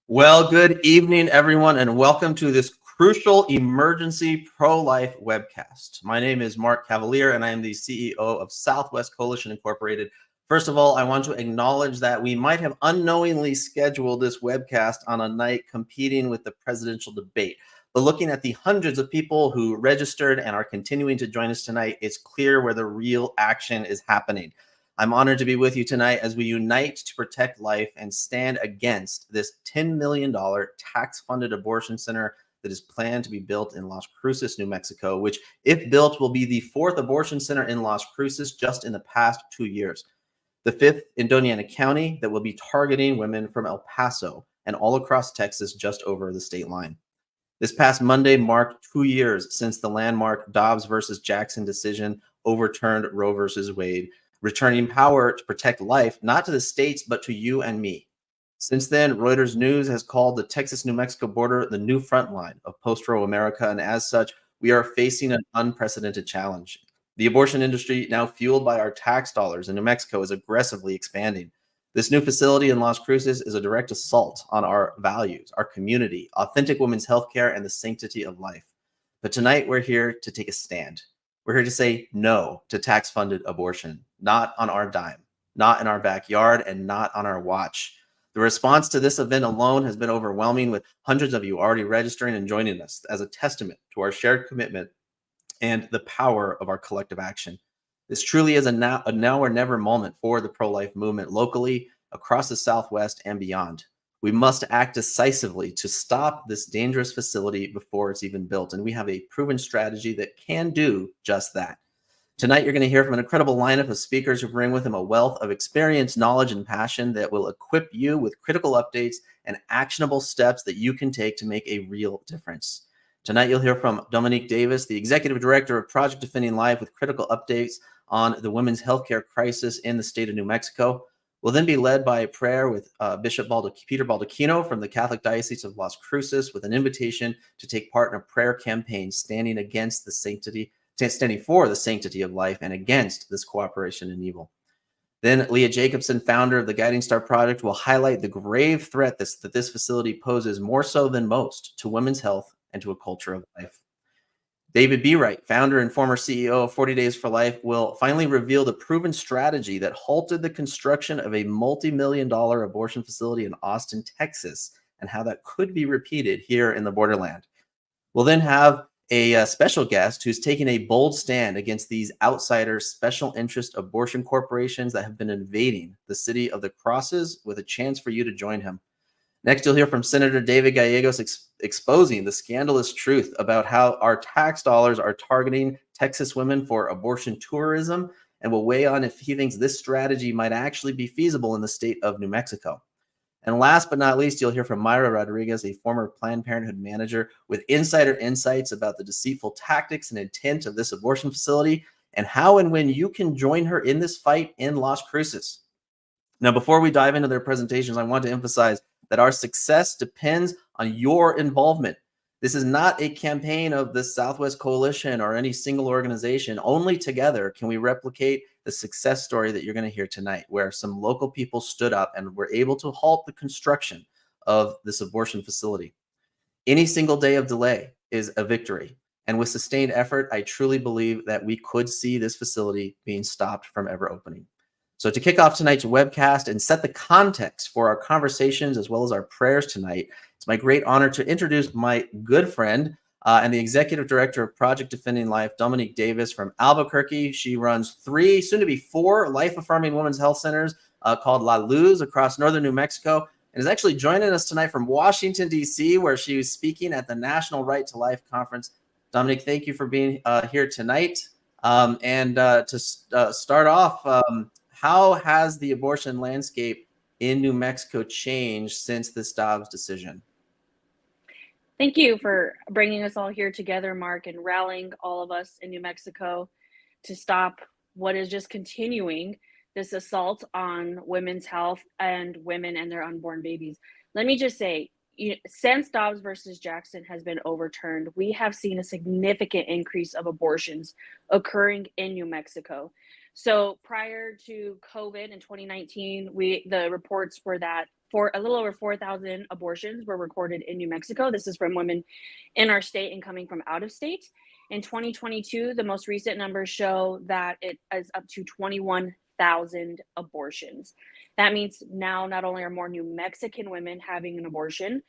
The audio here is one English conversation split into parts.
Well, good evening, everyone, and welcome to this crucial emergency pro-life webcast. My name is Mark Cavaliere, and I am the CEO of Southwest Coalition Incorporated. First of all, I want to acknowledge that we might have unknowingly scheduled this webcast on a night competing with the presidential debate. But looking at the hundreds of people who registered and are continuing to join us tonight, it's clear where the real action is happening. I'm honored to be with you tonight as we unite to protect life and stand against this $10 million tax-funded abortion center that is planned to be built in Las Cruces, New Mexico, which, if built, will be the fourth abortion center in Las Cruces just in the past 2 years. The fifth in Doña County that will be targeting women from El Paso and all across Texas just over the state line. This past Monday marked 2 years since the landmark Dobbs versus Jackson decision overturned Roe versus Wade, returning power to protect life, not to the states, but to you and me. Since then, Reuters News has called the Texas-New Mexico border the new front line of post-Roe America, and as such, we are facing an unprecedented challenge. The abortion industry, now fueled by our tax dollars in New Mexico, is aggressively expanding. This new facility in Las Cruces is a direct assault on our values, our community, authentic women's healthcare, and the sanctity of life. But tonight, we're here to take a stand. We're here to say no to tax-funded abortion, not on our dime, not in our backyard, and not on our watch. The response to this event alone has been overwhelming, with hundreds of you already registering and joining us as a testament to our shared commitment and the power of our collective action. This truly is a now or never moment for the pro-life movement locally, across the Southwest, and beyond. We must act decisively to stop this dangerous facility before it's even built, and we have a proven strategy that can do just that. Tonight, you're going to hear from an incredible lineup of speakers who bring with them a wealth of experience, knowledge, and passion that will equip you with critical updates and actionable steps that you can take to make a real difference. Tonight, you'll hear from Dominique Davis, the Executive Director of Project Defending Life, with critical updates on the women's healthcare crisis in the state of New Mexico. We'll then be led by a prayer with Bishop Peter Baldaccino from the Catholic Diocese of Las Cruces, with an invitation to take part in a prayer campaign standing for the sanctity of life and against this cooperation in evil. Then Leah Jacobson, founder of the Guiding Star Project, will highlight the grave threat that this facility poses, more so than most, to women's health and to a culture of life. David Bereit, founder and former CEO of 40 Days for Life, will finally reveal the proven strategy that halted the construction of a multi-million-dollar abortion facility in Austin, Texas, and how that could be repeated here in the borderland. We'll then have a special guest who's taking a bold stand against these outsider special interest abortion corporations that have been invading the city of the Crosses, with a chance for you to join him. Next, you'll hear from Senator David Gallegos exposing the scandalous truth about how our tax dollars are targeting Texas women for abortion tourism, and will weigh on if he thinks this strategy might actually be feasible in the state of New Mexico. And last but not least, you'll hear from Mayra Rodriguez, a former Planned Parenthood manager, with insider insights about the deceitful tactics and intent of this abortion facility, and how and when you can join her in this fight in Las Cruces. Now, before we dive into their presentations, I want to emphasize that our success depends on your involvement. This is not a campaign of the Southwest Coalition or any single organization. Only together can we replicate the success story that you're going to hear tonight, where some local people stood up and were able to halt the construction of this abortion facility. Any single day of delay is a victory. And with sustained effort, I truly believe that we could see this facility being stopped from ever opening. So to kick off tonight's webcast and set the context for our conversations as well as our prayers tonight, it's my great honor to introduce my good friend and the Executive Director of Project Defending Life, Dominique Davis from Albuquerque. She runs 3, soon to be 4, life-affirming women's health centers called La Luz across northern New Mexico, and is actually joining us tonight from Washington, D.C., where she was speaking at the National Right to Life Conference. Dominique, thank you for being here tonight. To start off, how has the abortion landscape in New Mexico changed since this Dobbs decision? Thank you for bringing us all here together, Mark, and rallying all of us in New Mexico to stop what is just continuing this assault on women's health and women and their unborn babies. Let me just say, since Dobbs versus Jackson has been overturned, we have seen a significant increase of abortions occurring in New Mexico. So prior to COVID in 2019, the reports were that for a little over 4,000 abortions were recorded in New Mexico. This is from women in our state and coming from out of state. In 2022, the most recent numbers show that it is up to 21,000 abortions. That means now not only are more New Mexican women having an abortion,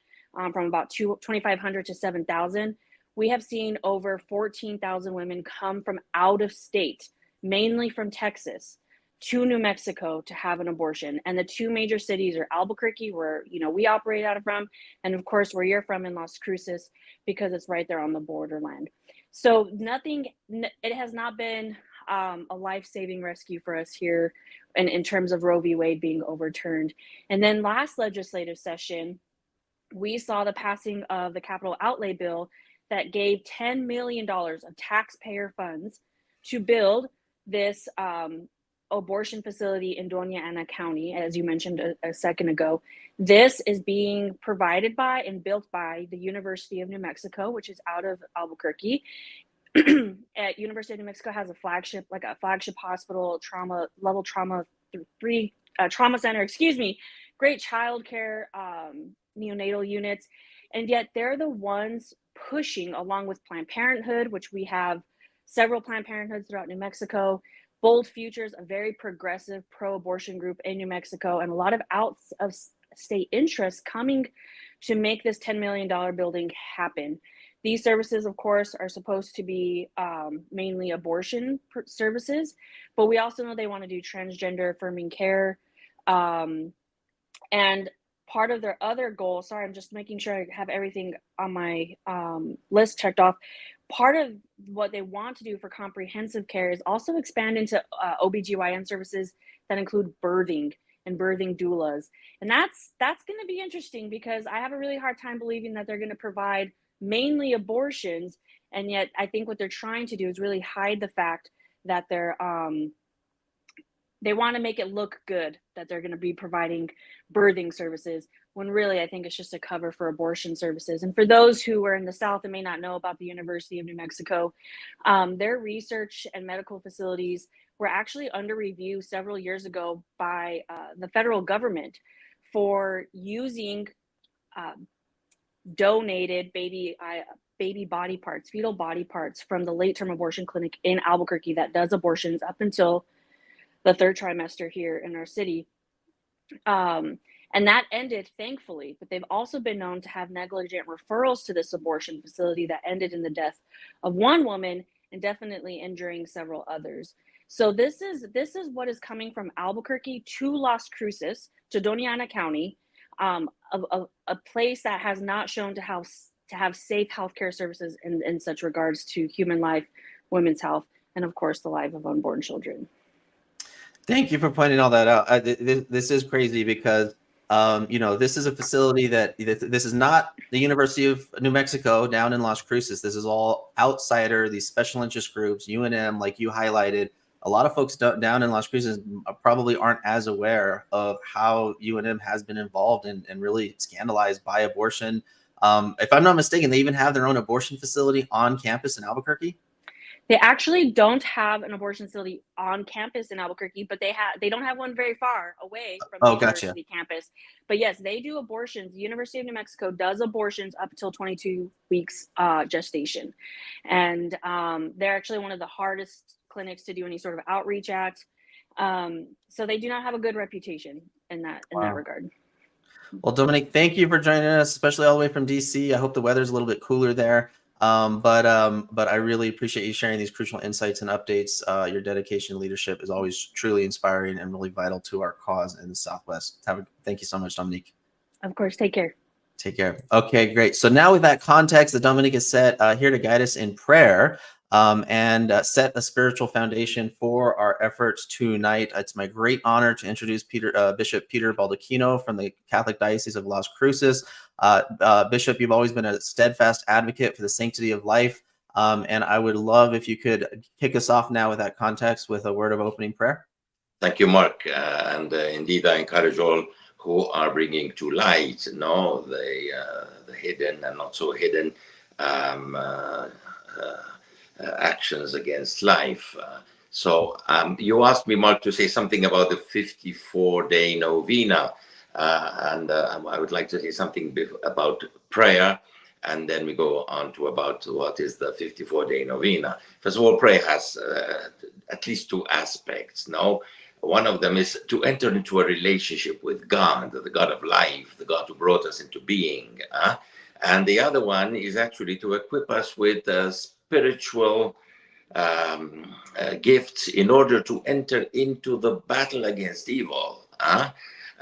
from about 2,500 to 7,000, we have seen over 14,000 women come from out of state, mainly from Texas, to New Mexico to have an abortion. And the two major cities are Albuquerque, where we operate out of from, and of course where you're from in Las Cruces, because it's right there on the borderland. So it has not been a life-saving rescue for us here in terms of Roe v. Wade being overturned. And then last legislative session, we saw the passing of the capital outlay bill that gave $10 million of taxpayer funds to build this abortion facility in Doña Ana County, as you mentioned a second ago. This is being provided by and built by the University of New Mexico, which is out of Albuquerque. At University of New Mexico has a flagship hospital, trauma center, great childcare, neonatal units, and yet they're the ones pushing, along with Planned Parenthood, which we have several Planned Parenthoods throughout New Mexico, Bold Futures, a very progressive pro-abortion group in New Mexico, and a lot of out-of-state interests coming to make this $10 million building happen. These services, of course, are supposed to be mainly abortion services, but we also know they want to do transgender affirming care. And part of their other goal, sorry, I'm just making sure I have everything on my list checked off. Part of what they want to do for comprehensive care is also expand into OBGYN services that include birthing and birthing doulas. And that's going to be interesting, because I have a really hard time believing that they're going to provide mainly abortions. And yet I think what they're trying to do is really hide the fact that they want to make it look good that they're going to be providing birthing services, when really I think it's just a cover for abortion services. And for those who are in the South and may not know about the University of New Mexico, their research and medical facilities were actually under review several years ago by the federal government for using donated baby body parts, fetal body parts from the late-term abortion clinic in Albuquerque that does abortions up until the third trimester here in our city. And that ended, thankfully, but they've also been known to have negligent referrals to this abortion facility that ended in the death of one woman and definitely injuring several others. So this is what is coming from Albuquerque to Las Cruces, to Doña Ana County, a place that has not shown to have safe healthcare services in such regards to human life, women's health, and of course the life of unborn children. Thank you for pointing all that out. This is crazy because, this is a facility this is not the University of New Mexico down in Las Cruces. This is all outsider, these special interest groups, UNM, like you highlighted. A lot of folks down in Las Cruces probably aren't as aware of how UNM has been involved and really scandalized by abortion. If I'm not mistaken, they even have their own abortion facility on campus in Albuquerque. They actually don't have an abortion facility on campus in Albuquerque, but they don't have one very far away from the university campus. But yes, they do abortions. The University of New Mexico does abortions up until 22 weeks gestation. And they're actually one of the hardest clinics to do any sort of outreach at. So they do not have a good reputation in that regard. Well, Dominique, thank you for joining us, especially all the way from DC. I hope the weather's a little bit cooler there. But I really appreciate you sharing these crucial insights and updates. Your dedication and leadership is always truly inspiring and really vital to our cause in the Southwest. Thank you so much, Dominique. Of course. Take care. Take care. Okay, great. So now with that context that Dominique has set here to guide us in prayer and set a spiritual foundation for our efforts tonight, it's my great honor to introduce Bishop Peter Baldaccino from the Catholic Diocese of Las Cruces. Bishop, you've always been a steadfast advocate for the sanctity of life, and I would love if you could kick us off now with that context with a word of opening prayer. Thank you, Mark. And indeed, I encourage all who are bringing to light, the hidden and not so hidden actions against life. So you asked me, Mark, to say something about the 54-day novena. I would like to say something about prayer, and then we go on to about what is the 54-day novena. First of all, prayer has at least two aspects. No, one of them is to enter into a relationship with God, the God of life, the God who brought us into being. And the other one is actually to equip us with spiritual gifts in order to enter into the battle against evil.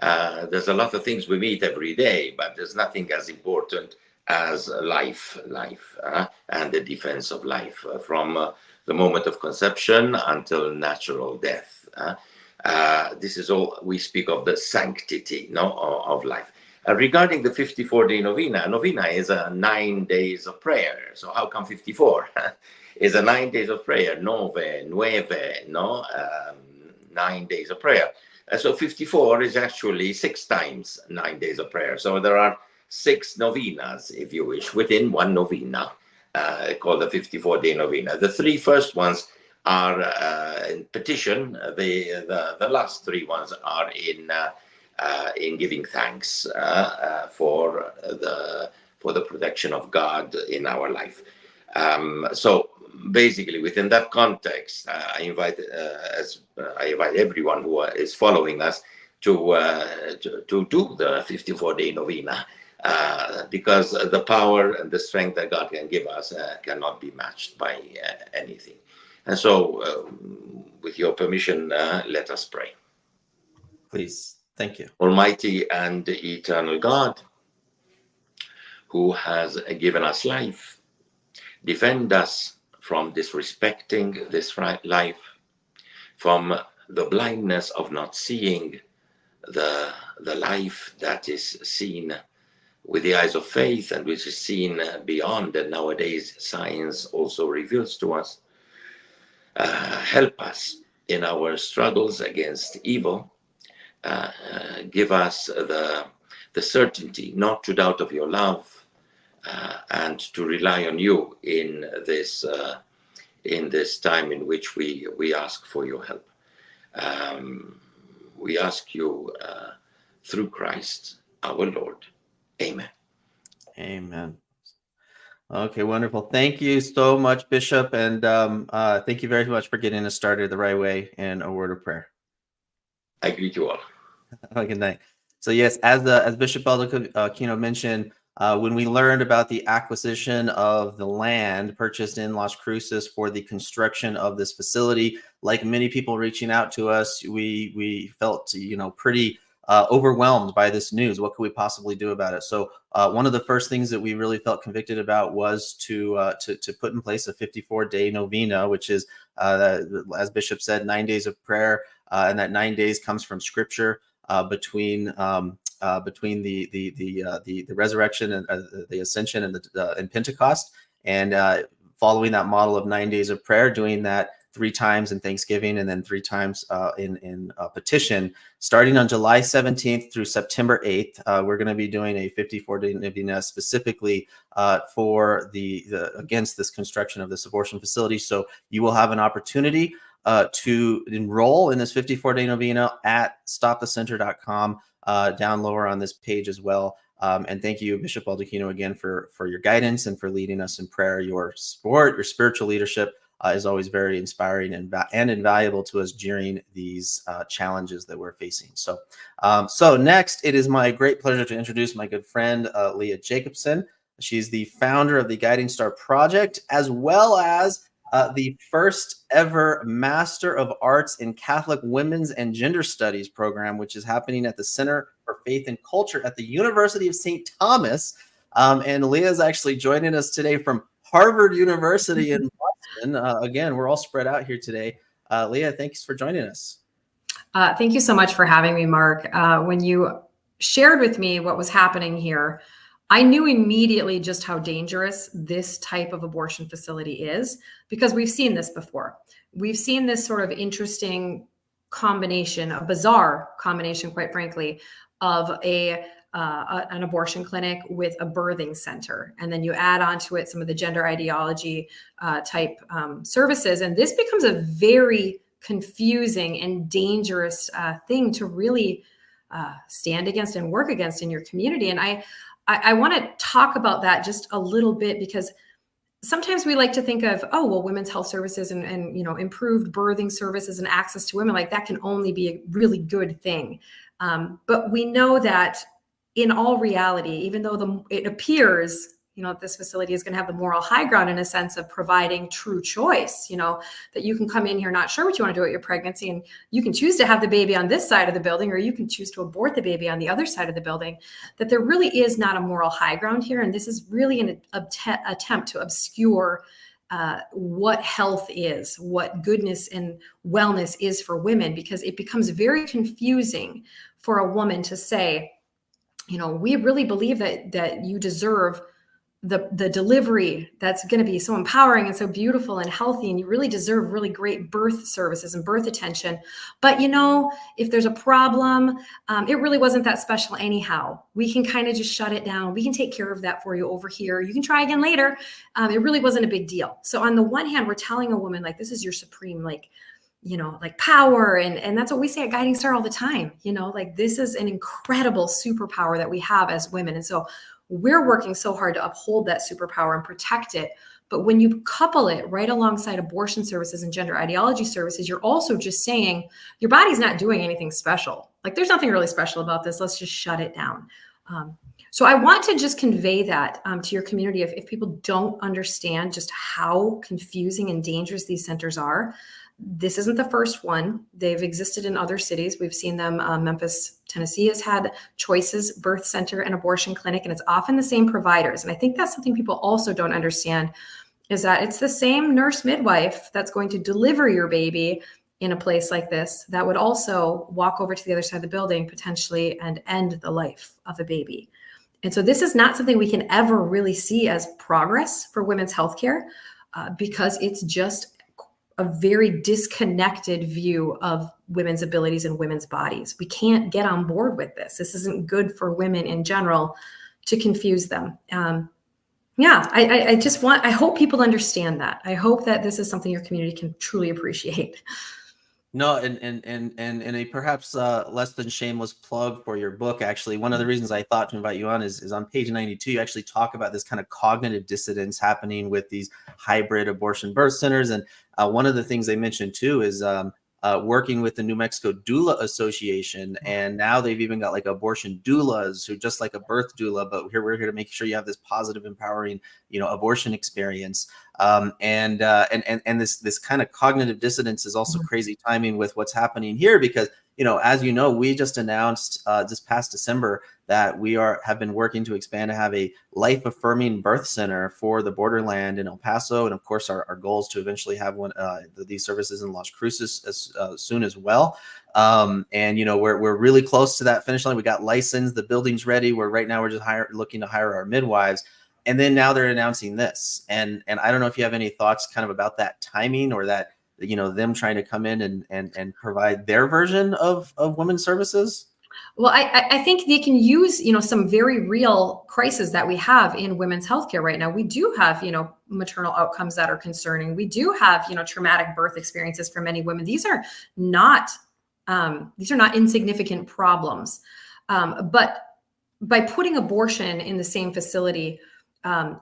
There's a lot of things we meet every day, but there's nothing as important as life, and the defense of life from the moment of conception until natural death. This is all we speak of, the sanctity, of life. Regarding the 54-day novena is 9 days of prayer. So how come 54? It's 9 days of prayer, 9 days of prayer. So 54 is actually 6 times 9 days of prayer. So there are 6 novenas, if you wish, within one novena, called the 54-day novena. The 3 first ones are in petition. The last 3 ones are in giving thanks for the protection of God in our life. So basically, within that context, I invite everyone who is following us to do the 54-day novena, because the power and the strength that God can give us cannot be matched by anything. And so, with your permission, let us pray. Please. Thank you. Almighty and eternal God, who has given us life, defend us from disrespecting this life, from the blindness of not seeing the life that is seen with the eyes of faith and which is seen beyond, and nowadays science also reveals to us. Help us in our struggles against evil. Give us the certainty not to doubt of your love, and to rely on you in this time in which we ask for your help. We ask you through Christ our Lord. Amen. Amen. Okay, wonderful. Thank you so much, Bishop, and thank you very much for getting us started the right way in a word of prayer. I greet you all. Good night. So yes, as Bishop Baldaccino mentioned, when we learned about the acquisition of the land purchased in Las Cruces for the construction of this facility, like many people reaching out to us, we felt pretty overwhelmed by this news. What could we possibly do about it? So one of the first things that we really felt convicted about was to put in place a 54-day novena, which is, as Bishop said, 9 days of prayer, and that 9 days comes from Scripture. Between the resurrection and the ascension and Pentecost, and following that model of 9 days of prayer, doing that 3 times in Thanksgiving and then 3 times in petition, starting on July 17th through September 8th. We're going to be doing a 54-day novena specifically for against this construction of this abortion facility. So you will have an opportunity to enroll in this 54-day novena at stopthecenter.com, down lower on this page as well. And thank you, Bishop Baldaccino, again for your guidance and for leading us in prayer. Your support, your spiritual leadership is always very inspiring and invaluable to us during these challenges that we're facing. So, so next, it is my great pleasure to introduce my good friend, Leah Jacobson. She's the founder of the Guiding Star Project, as well as the first ever Master of Arts in Catholic Women's and Gender Studies program, which is happening at the Center for Faith and Culture at the University of St. Thomas. And Leah is actually joining us today from Harvard University in Boston. Again, we're all spread out here today. Leah, thanks for joining us. Thank you so much for having me, Mark. When you shared with me what was happening here, I knew immediately just how dangerous this type of abortion facility is, because we've seen this before. We've seen this sort of interesting combination, a bizarre combination, quite frankly, of an abortion clinic with a birthing center. And then you add onto it some of the gender ideology type services. And this becomes a very confusing and dangerous thing to really stand against and work against in your community. And I want to talk about that just a little bit, because sometimes we like to think of, oh, well, women's health services and improved birthing services and access to women, like that can only be a really good thing. But we know that in all reality, even though it appears, this facility is going to have the moral high ground in a sense of providing true choice, that you can come in here not sure what you want to do with your pregnancy, and you can choose to have the baby on this side of the building, or you can choose to abort the baby on the other side of the building, that there really is not a moral high ground here. And this is really an attempt to obscure what health is, what goodness and wellness is for women, because it becomes very confusing for a woman to say, we really believe that you deserve the delivery that's going to be so empowering and so beautiful and healthy, and you really deserve really great birth services and birth attention. But if there's a problem, it really wasn't that special anyhow. We can kind of just shut it down. We can take care of that for you over here. You can try again later. It really wasn't a big deal. So on the one hand, we're telling a woman, like, this is your supreme, like power. And that's what we say at Guiding Star all the time. Like, this is an incredible superpower that we have as women. And so we're working so hard to uphold that superpower and protect it. But when you couple it right alongside abortion services and gender ideology services, you're also just saying your body's not doing anything special. Like, there's nothing really special about this. Let's just shut it down. So I want to just convey that to your community. If people don't understand just how confusing and dangerous these centers are, this isn't the first one. They've existed in other cities. We've seen them. Memphis, Tennessee has had Choices Birth Center and Abortion Clinic, and it's often the same providers. And I think that's something people also don't understand, is that it's the same nurse midwife that's going to deliver your baby in a place like this that would also walk over to the other side of the building potentially and end the life of a baby. And so this is not something we can ever really see as progress for women's healthcare, because it's just a very disconnected view of women's abilities and women's bodies. We can't get on board with this. This isn't good for women in general to confuse them. I hope people understand that. I hope that this is something your community can truly appreciate. No, and a perhaps less than shameless plug for your book. Actually, one of the reasons I thought to invite you on is on page 92. You actually talk about this kind of cognitive dissonance happening with these hybrid abortion birth centers, and one of the things they mentioned too is working with the New Mexico Doula Association, and now they've even got like abortion doulas who just like a birth doula, but we're here to make sure you have this positive, empowering, abortion experience. And this kind of cognitive dissonance is also crazy timing with what's happening here, because as we just announced this past December that we have been working to expand to have a life-affirming birth center for the borderland in El Paso, and of course our goal is to eventually have one these services in Las Cruces as soon as well. We're really close to that finish line. We got licensed, the building's ready. We're just looking to hire our midwives. And then now they're announcing this, and I don't know if you have any thoughts kind of about that timing, or that them trying to come in and provide their version of women's services. Well, I think they can use some very real crises that we have in women's healthcare right now. We do have maternal outcomes that are concerning. We do have traumatic birth experiences for many women. These are not insignificant problems, but by putting abortion in the same facility,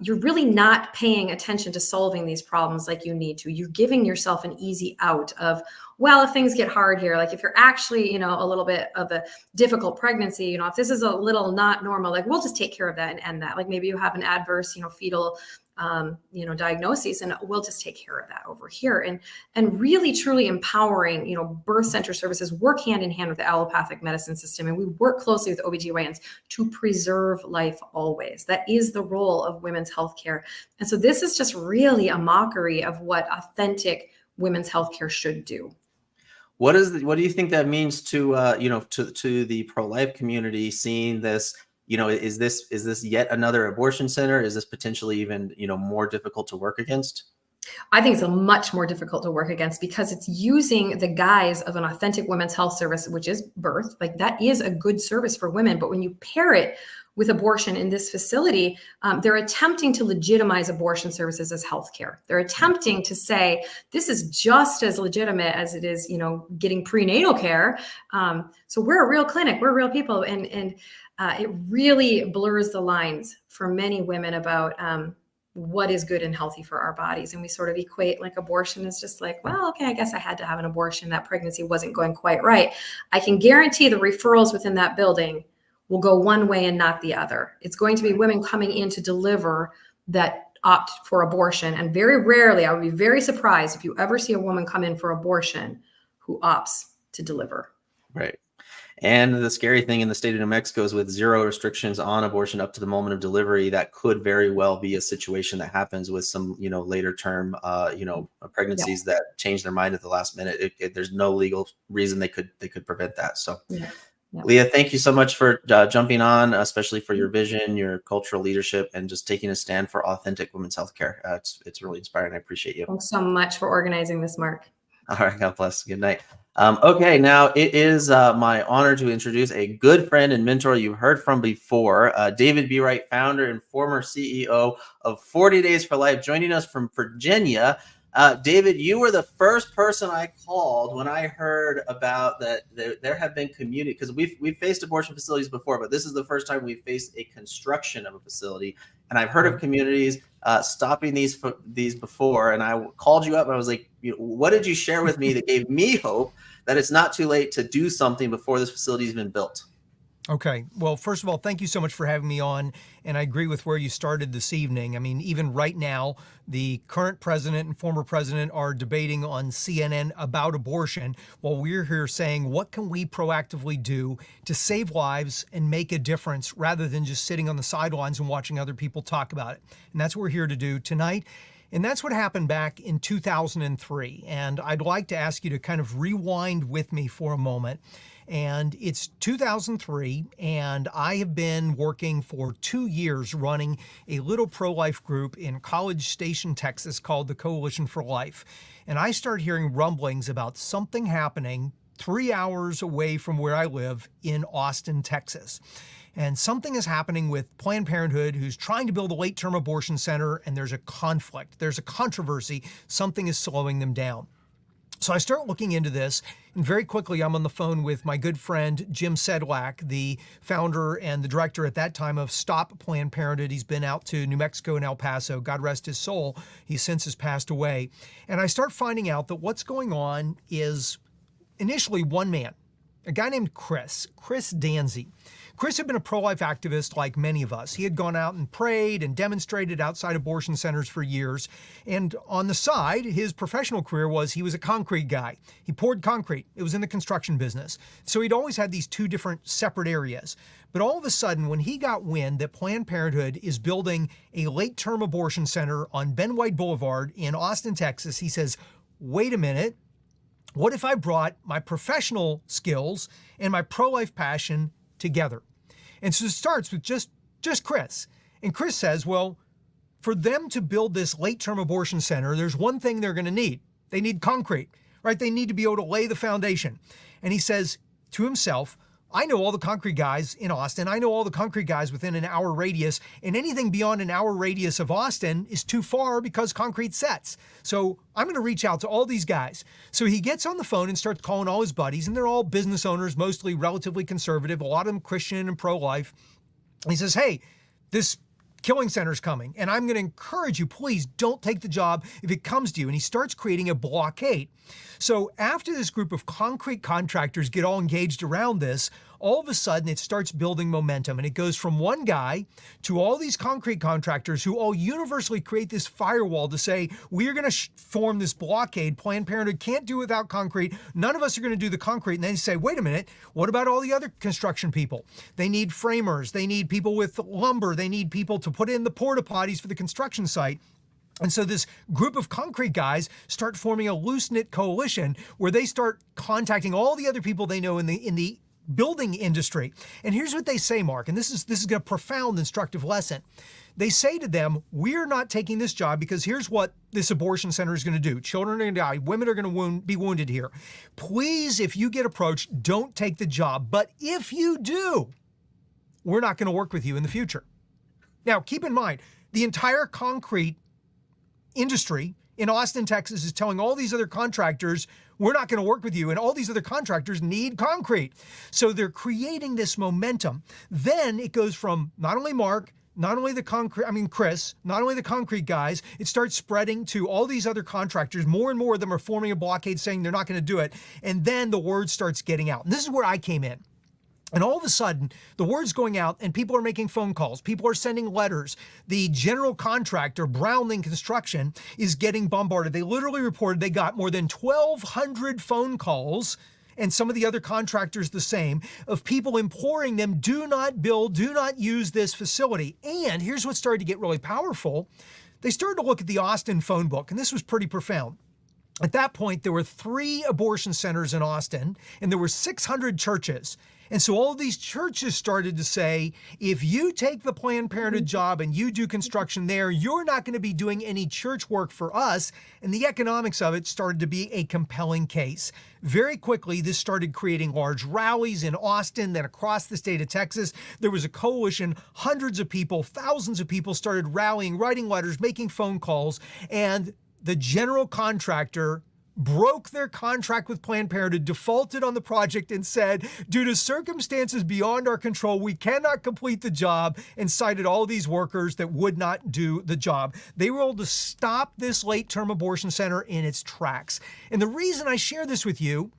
you're really not paying attention to solving these problems like you need to. You're giving yourself an easy out of, well, if things get hard here, like if you're actually, a little bit of a difficult pregnancy, if this is a little not normal, like we'll just take care of that and end that. Like maybe you have an adverse, fetal, diagnoses, and we'll just take care of that over here. And really truly empowering, birth center services work hand in hand with the allopathic medicine system. And we work closely with OBGYNs to preserve life always. That is the role of women's healthcare. And so this is just really a mockery of what authentic women's healthcare should do. What do you think that means to the pro-life community seeing this? Is this yet another abortion center? Is this potentially even, more difficult to work against? I think it's much more difficult to work against, because it's using the guise of an authentic women's health service, which is birth. Like, that is a good service for women. But when you pair it with abortion in this facility, they're attempting to legitimize abortion services as healthcare. They're attempting to say this is just as legitimate as it is, getting prenatal care. So we're a real clinic, we're real people, and it really blurs the lines for many women about what is good and healthy for our bodies. And we sort of equate like abortion is just like, well, okay, I guess I had to have an abortion. That pregnancy wasn't going quite right. I can guarantee the referrals within that building will go one way and not the other. It's going to be women coming in to deliver that opt for abortion. And very rarely, I would be very surprised if you ever see a woman come in for abortion who opts to deliver. Right. And the scary thing in the state of New Mexico is with zero restrictions on abortion up to the moment of delivery, that could very well be a situation that happens with some, later term, pregnancies that change their mind at the last minute. There's no legal reason they could prevent that. So, Leah, thank you so much for jumping on, especially for your vision, your cultural leadership, and just taking a stand for authentic women's healthcare. It's really inspiring. I appreciate you. Thanks so much for organizing this, Mark. All right. God bless. Good night. Okay. Now it is my honor to introduce a good friend and mentor you've heard from before, David Bereit, founder and former CEO of 40 Days for Life, joining us from Virginia. David, you were the first person I called when I heard about that there have been community, because we've faced abortion facilities before, but this is the first time we've faced a construction of a facility. And I've heard of communities stopping these before. And I called you up and I was like, what did you share with me that gave me hope that it's not too late to do something before this facility has been built? Okay. Well, first of all, thank you so much for having me on. And I agree with where you started this evening. I mean, even right now, the current president and former president are debating on CNN about abortion, while we're here saying, what can we proactively do to save lives and make a difference rather than just sitting on the sidelines and watching other people talk about it? And that's what we're here to do tonight. And that's what happened back in 2003. And I'd like to ask you to kind of rewind with me for a moment. And it's 2003, and I have been working for 2 years running a little pro-life group in College Station, Texas called the Coalition for Life. And I start hearing rumblings about something happening 3 hours away from where I live in Austin, Texas. And something is happening with Planned Parenthood, who's trying to build a late-term abortion center, and there's a conflict, there's a controversy, something is slowing them down. So I start looking into this, and very quickly I'm on the phone with my good friend Jim Sedlak, the founder and the director at that time of Stop Planned Parenthood. He's been out to New Mexico and El Paso. God rest his soul. He since has passed away. And I start finding out that what's going on is initially one man, a guy named Chris Danzy. Chris had been a pro-life activist like many of us. He had gone out and prayed and demonstrated outside abortion centers for years. And on the side, his professional career was he was a concrete guy. He poured concrete. It was in the construction business. So he'd always had these two different separate areas. But all of a sudden, when he got wind that Planned Parenthood is building a late-term abortion center on Ben White Boulevard in Austin, Texas, he says, wait a minute. What if I brought my professional skills and my pro-life passion together? And so it starts with just Chris. And Chris says, well, for them to build this late-term abortion center, there's one thing they're going to need. They need concrete, right? They need to be able to lay the foundation. And he says to himself, I know all the concrete guys in Austin. I know all the concrete guys within an hour radius, and anything beyond an hour radius of Austin is too far because concrete sets. So I'm going to reach out to all these guys. So he gets on the phone and starts calling all his buddies, and they're all business owners, mostly relatively conservative, a lot of them Christian and pro-life. He says, hey, this killing center's coming, and I'm going to encourage you, please don't take the job if it comes to you. And he starts creating a blockade. So after this group of concrete contractors get all engaged around this, all of a sudden it starts building momentum, and it goes from one guy to all these concrete contractors who all universally create this firewall to say, we are going to form this blockade. Planned Parenthood can't do without concrete. None of us are going to do the concrete. And then they say, wait a minute, what about all the other construction people? They need framers. They need people with lumber. They need people to put in the porta potties for the construction site. And so this group of concrete guys start forming a loose-knit coalition where they start contacting all the other people they know in the building industry. And here's what they say, Mark, and this is a profound instructive lesson. They say to them, we're not taking this job because here's what this abortion center is going to do. Children are going to die. Women are going to be wounded here. Please, if you get approached, don't take the job. But if you do, we're not going to work with you in the future. Now, keep in mind, the entire concrete industry in Austin, Texas is telling all these other contractors, we're not going to work with you. And all these other contractors need concrete. So they're creating this momentum. Then it goes from not only Mark, not only Chris, not only the concrete guys, it starts spreading to all these other contractors. More and more of them are forming a blockade saying they're not going to do it. And then the word starts getting out. And this is where I came in. And all of a sudden, the word's going out and people are making phone calls. People are sending letters. The general contractor, Brownling Construction, is getting bombarded. They literally reported they got more than 1,200 phone calls, and some of the other contractors the same, of people imploring them, do not build, do not use this facility. And here's what started to get really powerful. They started to look at the Austin phone book, and this was pretty profound. At that point, there were 3 abortion centers in Austin, and there were 600 churches. And so all these churches started to say, if you take the Planned Parenthood job and you do construction there, you're not going to be doing any church work for us. And the economics of it started to be a compelling case. Very quickly, this started creating large rallies in Austin, then across the state of Texas. There was a coalition, hundreds of people, thousands of people started rallying, writing letters, making phone calls, and the general contractor broke their contract with Planned Parenthood, defaulted on the project, and said, due to circumstances beyond our control, we cannot complete the job, and cited all these workers that would not do the job. They were able to stop this late-term abortion center in its tracks. And the reason I share this with you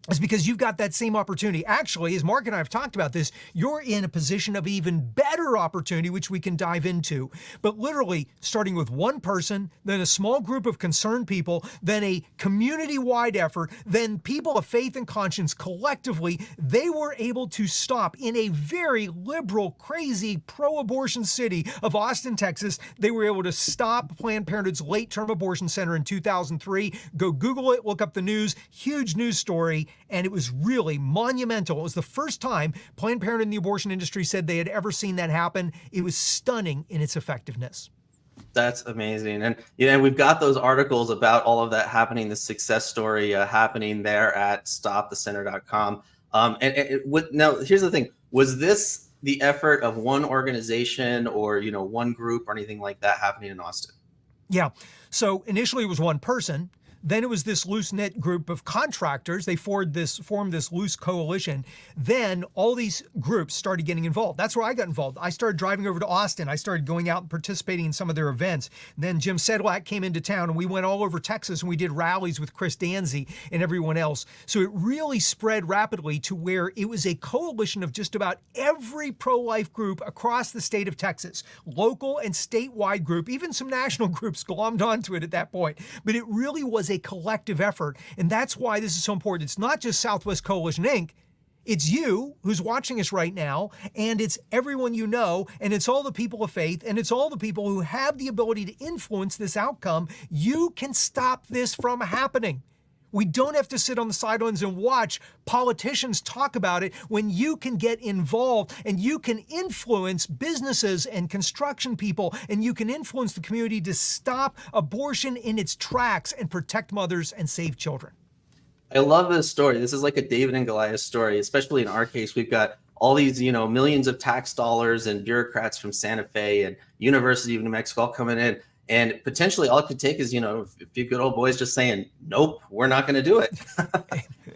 is because you've got that same opportunity. Actually, as Mark and I have talked about this, you're in a position of even better opportunity, which we can dive into. But literally, starting with one person, then a small group of concerned people, then a community-wide effort, then people of faith and conscience collectively, they were able to stop in a very liberal, crazy, pro-abortion city of Austin, Texas. They were able to stop Planned Parenthood's late-term abortion center in 2003. Go Google it, look up the news, huge news story. And it was really monumental. It was the first time Planned Parenthood in the abortion industry said they had ever seen that happen. It was stunning in its effectiveness. That's amazing. And we've got those articles about all of that happening, the success story happening there at stopthecenter.com. Now, here's the thing. Was this the effort of one organization or, one group or anything like that happening in Austin? Yeah. So initially it was one person. Then it was this loose-knit group of contractors. They formed this loose coalition. Then all these groups started getting involved. That's where I got involved. I started driving over to Austin. I started going out and participating in some of their events. Then Jim Sedlak came into town, and we went all over Texas, and we did rallies with Chris Danzy and everyone else. So it really spread rapidly to where it was a coalition of just about every pro-life group across the state of Texas, local and statewide group, even some national groups glommed onto it at that point. But it really was a collective effort. And that's why this is so important. It's not just Southwest Coalition, Inc. It's you who's watching us right now, and it's everyone you know, and it's all the people of faith, and it's all the people who have the ability to influence this outcome. You can stop this from happening. We don't have to sit on the sidelines and watch politicians talk about it when you can get involved and you can influence businesses and construction people, and you can influence the community to stop abortion in its tracks and protect mothers and save children. I love this story. This is like a David and Goliath story, especially in our case. We've got all these, millions of tax dollars and bureaucrats from Santa Fe and University of New Mexico all coming in. And potentially all it could take is, a few good old boys just saying, nope, we're not going to do it.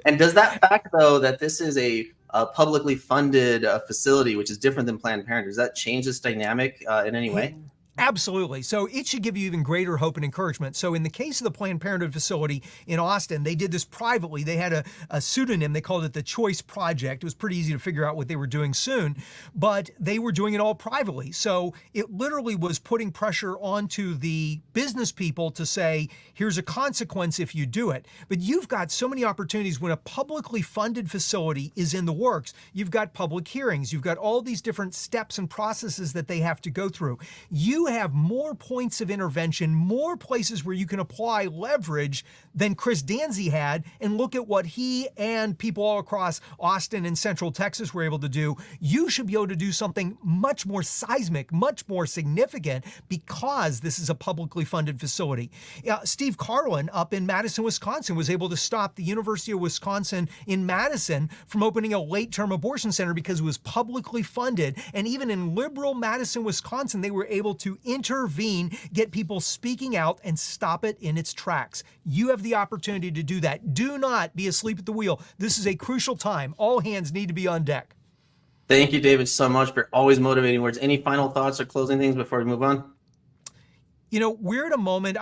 And does that fact, though, that this is a publicly funded facility, which is different than Planned Parenthood, does that change this dynamic in any way? Absolutely. So it should give you even greater hope and encouragement. So in the case of the Planned Parenthood facility in Austin, they did this privately. They had a pseudonym. They called it the Choice Project. It was pretty easy to figure out what they were doing soon, but they were doing it all privately. So it literally was putting pressure onto the business people to say, here's a consequence if you do it. But you've got so many opportunities when a publicly funded facility is in the works. You've got public hearings. You've got all these different steps and processes that they have to go through. You you have more points of intervention, more places where you can apply leverage than Chris Danzy had. And look at what he and people all across Austin and Central Texas were able to do. You should be able to do something much more seismic, much more significant, because this is a publicly funded facility. Steve Carlin up in Madison, Wisconsin was able to stop the University of Wisconsin in Madison from opening a late-term abortion center because it was publicly funded. And even in liberal Madison, Wisconsin, they were able to intervene, get people speaking out, and stop it in its tracks. You have the opportunity to do that. Do not be asleep at the wheel. This is a crucial time. All hands need to be on deck. Thank you, David, so much for always motivating words. Any final thoughts or closing things before we move on? You know, we're at a moment,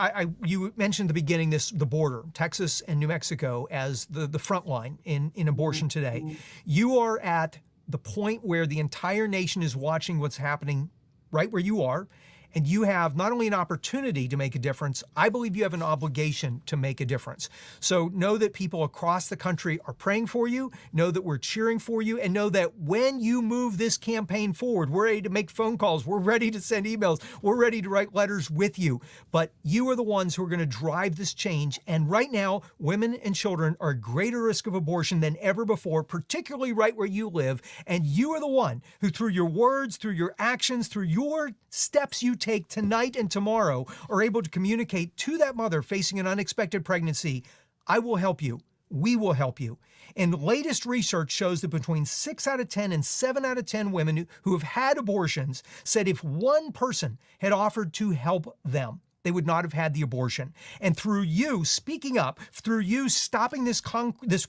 you mentioned at the beginning the border, Texas and New Mexico as the front line in abortion today. You are at the point where the entire nation is watching what's happening right where you are. And you have not only an opportunity to make a difference, I believe you have an obligation to make a difference. So know that people across the country are praying for you, know that we're cheering for you, and know that when you move this campaign forward, we're ready to make phone calls, we're ready to send emails, we're ready to write letters with you. But you are the ones who are going to drive this change. And right now, women and children are at greater risk of abortion than ever before, particularly right where you live. And you are the one who, through your words, through your actions, through your steps you take tonight and tomorrow, are able to communicate to that mother facing an unexpected pregnancy, I will help you. We will help you. And latest research shows that between 6 out of 10 and 7 out of 10 women who have had abortions said if one person had offered to help them, they would not have had the abortion. And through you speaking up, through you stopping this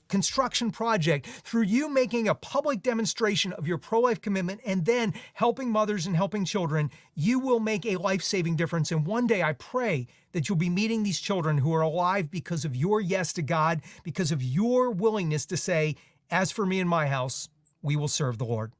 construction project, through you making a public demonstration of your pro-life commitment, and then helping mothers and helping children, you will make a life-saving difference. And one day I pray that you'll be meeting these children who are alive because of your yes to God, because of your willingness to say, as for me and my house, we will serve the Lord.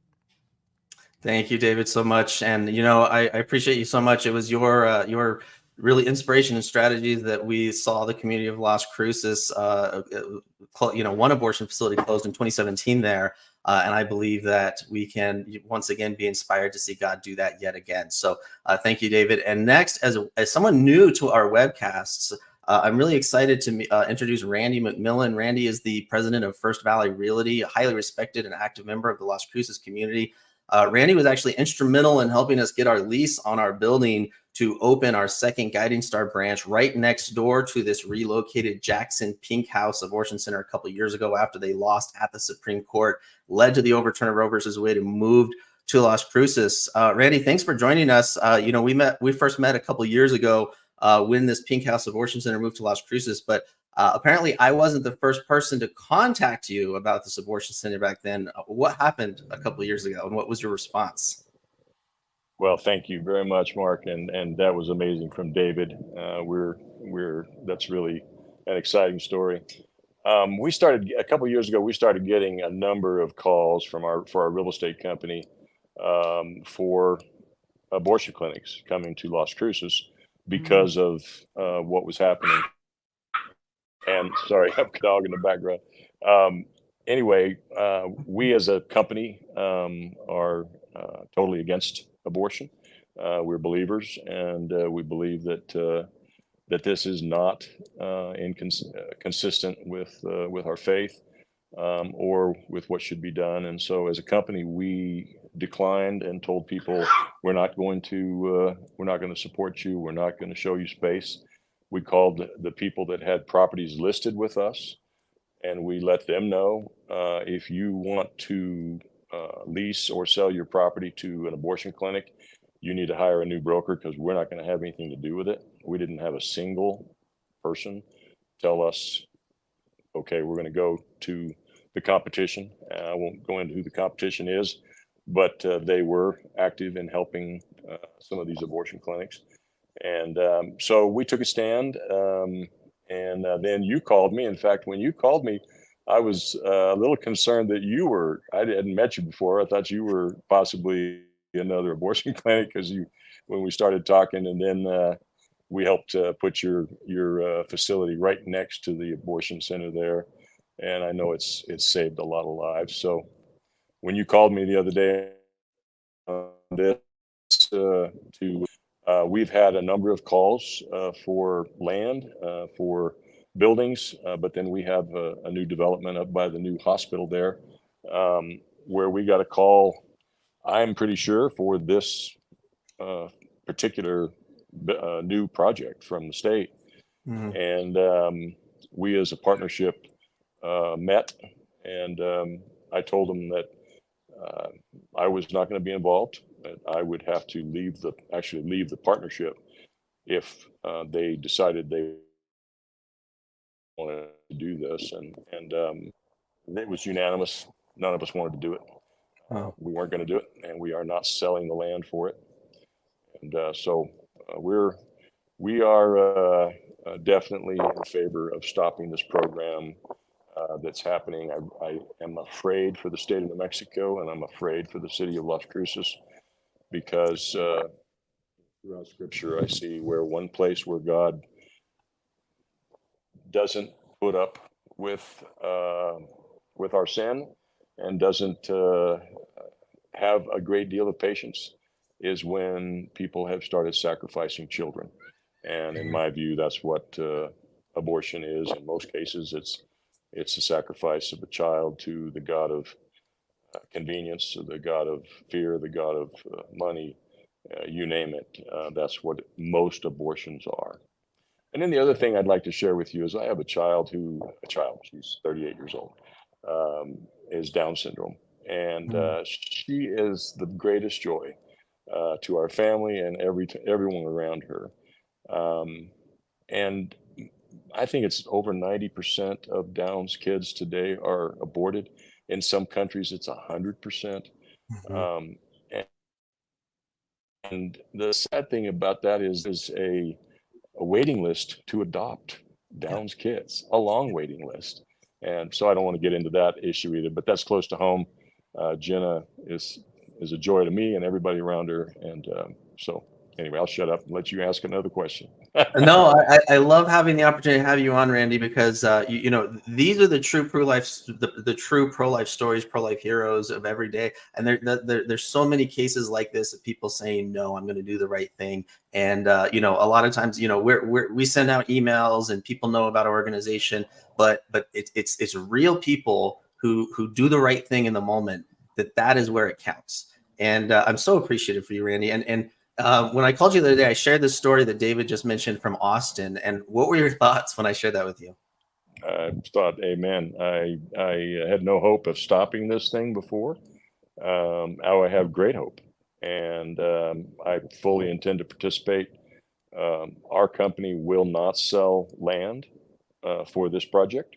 Thank you, David, so much. And, you know, I appreciate you so much. It was your really inspiration and strategies that we saw the community of Las Cruces, one abortion facility closed in 2017 there. And I believe that we can once again be inspired to see God do that yet again. So thank you, David. And next, as someone new to our webcasts, I'm really excited to introduce Randy McMillian. Randy is the president of First Valley Realty, a highly respected and active member of the Las Cruces community. Randy was actually instrumental in helping us get our lease on our building to open our second Guiding Star branch right next door to this relocated Jackson Pink House Abortion Center a couple of years ago after they lost at the Supreme Court, led to the overturn of Roe versus Wade, and moved to Las Cruces. Randy, thanks for joining us. We first met a couple of years ago when this Pink House Abortion Center moved to Las Cruces, but apparently I wasn't the first person to contact you about this abortion center back then. What happened a couple of years ago, and what was your response? Well, thank you very much, Mark, and that was amazing from David. That's really an exciting story. We started a couple of years ago. We started getting a number of calls for our real estate company for abortion clinics coming to Las Cruces because of what was happening. And sorry, I have a dog in the background. Anyway, we as a company are totally against abortion. We're believers, and we believe that this is not consistent with our faith or with what should be done. And so, as a company, we declined and told people we're not going to support you. We're not going to show you space. We called the people that had properties listed with us, and we let them know if you want to lease or sell your property to an abortion clinic, you need to hire a new broker because we're not going to have anything to do with it. We didn't have a single person tell us, okay, we're going to go to the competition. I won't go into who the competition is, but they were active in helping some of these abortion clinics. And so we took a stand, and then you called me. In fact, when you called me, I was a little concerned that I hadn't met you before. I thought you were possibly another abortion clinic when we started talking, and then we helped put your facility right next to the abortion center there. And I know it's saved a lot of lives. So when you called me the other day on this to We've had a number of calls for land, for buildings, but then we have a new development up by the new hospital there, where we got a call, I'm pretty sure, for this particular new project from the state. Mhm. And we as a partnership met, and I told them that I was not going to be involved, that I would have to leave the partnership if they decided they wanted to do this. And it was unanimous. None of us wanted to do it. Wow. We weren't going to do it, and we are not selling the land for it. And so we are definitely in favor of stopping this program that's happening. I am afraid for the state of New Mexico, and I'm afraid for the city of Las Cruces, because throughout Scripture I see where one place where God doesn't put up with our sin and doesn't have a great deal of patience is when people have started sacrificing children. And in my view, that's what abortion is. In most cases, it's the sacrifice of a child to the god of convenience, the god of fear, the god of money, you name it. That's what most abortions are. And then the other thing I'd like to share with you is I have a child, she's 38 years old, is Down syndrome. And she is the greatest joy to our family and everyone around her. And I think it's over 90% of Down's kids today are aborted. In some countries, it's 100%. Mhm. And the sad thing about that is a waiting list to adopt Down's kids, a long waiting list. And so I don't want to get into that issue either, but that's close to home. Jenna is a joy to me and everybody around her. And so anyway, I'll shut up and let you ask another question. No, I love having the opportunity to have you on, Randy, because you know, these are the true pro-life, the true pro-life stories, pro-life heroes of every day. And there's so many cases like this of people saying, no, I'm going to do the right thing. And you know, a lot of times, you know, we send out emails and people know about our organization, but it's real people who do the right thing in the moment. That is where it counts. And I'm so appreciative for you, Randy. And when I called you the other day, I shared this story that David just mentioned from Austin. And what were your thoughts when I shared that with you? I thought, amen. I had no hope of stopping this thing before. Now I have great hope, and I fully intend to participate. Our company will not sell land for this project,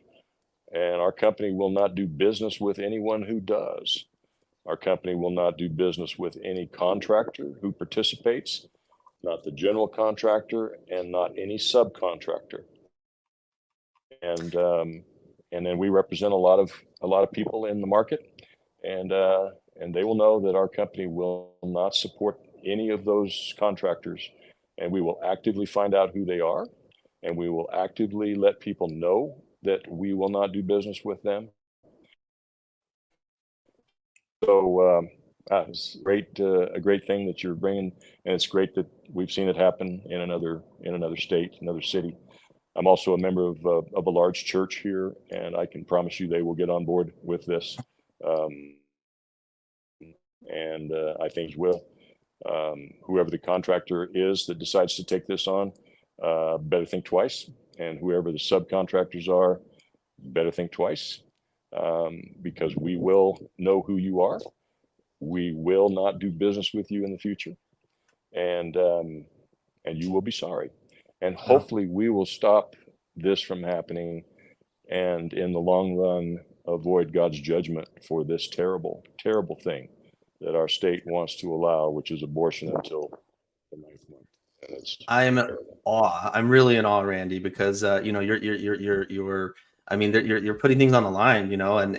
and our company will not do business with anyone who does. Our company will not do business with any contractor who participates, not the general contractor, and not any subcontractor. And then we represent a lot of people in the market, and they will know that our company will not support any of those contractors, and we will actively find out who they are, and we will actively let people know that we will not do business with them. So it's a great thing that you're bringing, and it's great that we've seen it happen in another state, another city. I'm also a member of a large church here, and I can promise you they will get on board with this. And I think will. Whoever the contractor is that decides to take this on, better think twice. And whoever the subcontractors are, better think twice, because we will know who you are. We will not do business with you in the future, and you will be sorry. And hopefully we will stop this from happening, and in the long run, avoid God's judgment for this terrible, terrible thing that our state wants to allow, which is abortion until the 9th month. And it's I am in terrible. awe. I'm really in awe, Randy, because you know, you're I mean, you're putting things on the line, you know, and